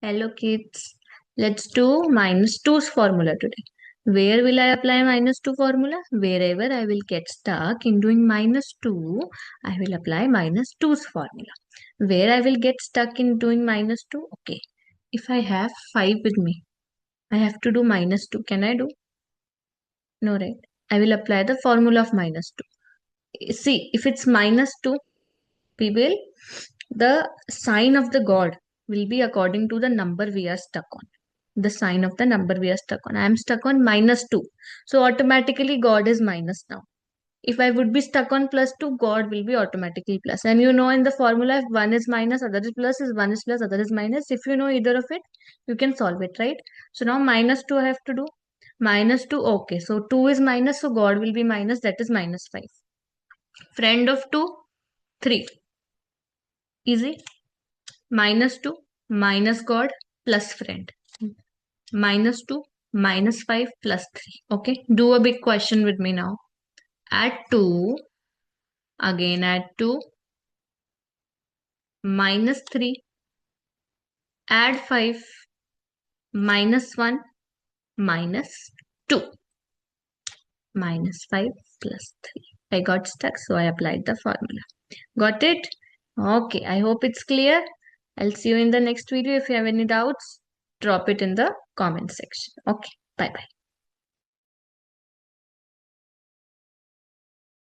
Hello kids, let's do minus 2's formula today. Where will I apply minus 2 formula? Wherever I will get stuck in doing minus 2, I will apply minus 2's formula. Where I will get stuck in doing minus 2? Okay, if I have 5 with me, I have to do minus 2. Can I do? No, right? I will apply the formula of minus 2. See, if it's minus 2, we will, the sign of the God will be according to the number we are stuck on. The sign of the number we are stuck on. I am stuck on minus 2. So automatically God is minus now. If I would be stuck on plus 2, God will be automatically plus. And you know in the formula, if one is minus, other is plus, is one is plus, other is minus. If you know either of it, you can solve it, right? So now minus 2 I have to do. Minus 2, okay. So 2 is minus, so God will be minus, that is minus 5. Friend of 2, 3. Easy. Minus 2, minus God, plus friend. Minus 2, minus 5, plus 3. Okay, do a big question with me now. Add 2, again add 2, minus 3, add 5, minus 1, minus 2, minus 5, plus 3. I got stuck, so I applied the formula. Got it? Okay, I hope it's clear. I'll see you in the next video. If you have any doubts, drop it in the comment section. Okay, bye bye.